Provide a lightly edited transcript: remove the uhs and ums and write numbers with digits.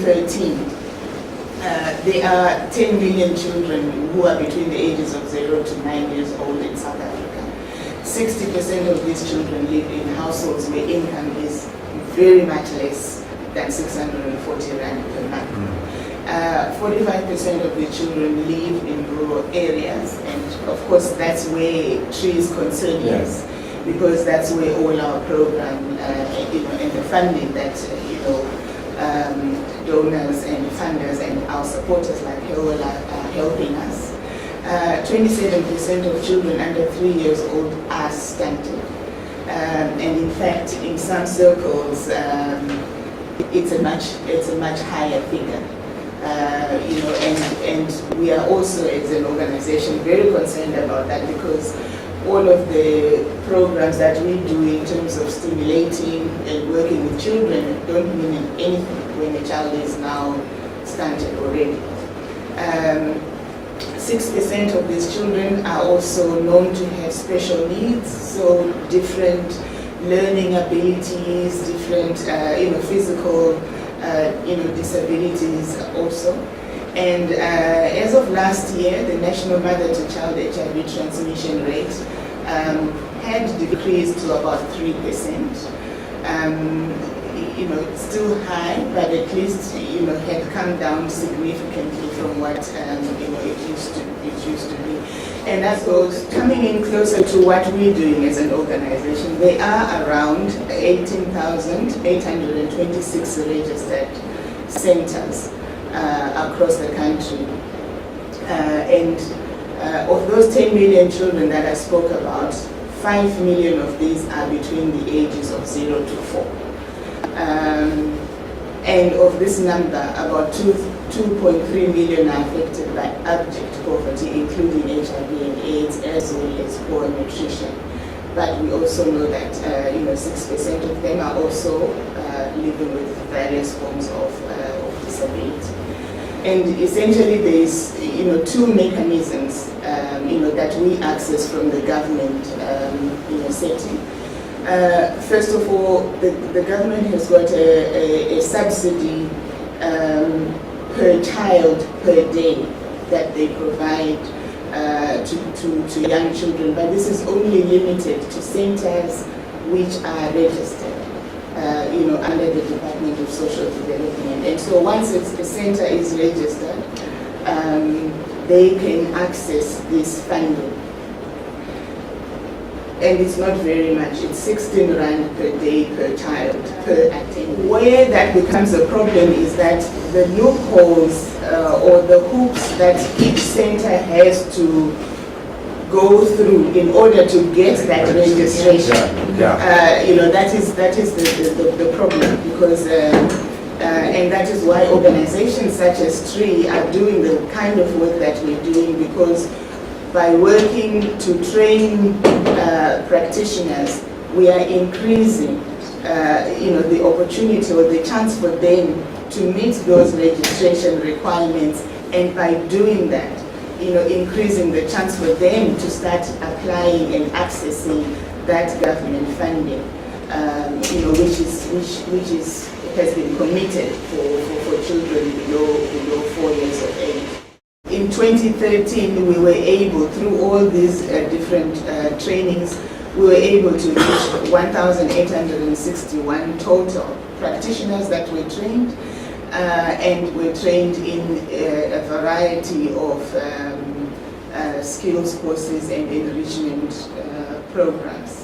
2013, there are 10 million children who are between the ages of 0 to 9 years old in South Africa. 60% of these children live in households where income is very much less than 640 rand per month. 45% of the children live in rural areas, and of course that's where TREE's concern is, because that's where all our program, and the funding that donors and funders and our supporters like Helwel are helping us. 27% of children under 3 years old are stunted, and in fact, in some circles, it's a much higher figure. And we are also, as an organization, very concerned about that, because all of the programs that we do in terms of stimulating and working with children don't mean anything when a child is now stunted already. 6% of these children are also known to have special needs, so different learning abilities, different physical disabilities also. And as of last year, the national mother-to-child HIV transmission rate had decreased to about 3%. It's still high, but at least had come down significantly from what it used to be. And that goes coming in closer to what we're doing as an organization. There are around 18,826 registered centers across the country. And of those 10 million children that I spoke about, 5 million of these are between the ages of 0 to 4. And of this number, about 2.3 million are affected by abject poverty, including HIV and AIDS, as well as poor nutrition. But we also know that 6% of them are also living with various forms of disability. And essentially, there is two mechanisms that we access from the government setting. First of all, the government has got a subsidy per child per day that they provide to young children, but this is only limited to centers which are registered, under the Department of Social Development. And so once the center is registered, they can access this funding. And it's not very much, it's 16 rand per day per child, per attendee. Where that becomes a problem is that the loopholes or the hoops that each center has to go through in order to get that registration. That is the problem, because and that is why organizations such as TREE are doing the kind of work that we're doing, because by working to train practitioners, we are increasing, the opportunity or the chance for them to meet those registration requirements, and by doing that, increasing the chance for them to start applying and accessing that government funding, which has been committed for children below 4 years of age. In 2013, we were able, through all these different trainings, we were able to reach 1,861 total practitioners that were trained, and were trained in a variety of skills courses and enrichment programs.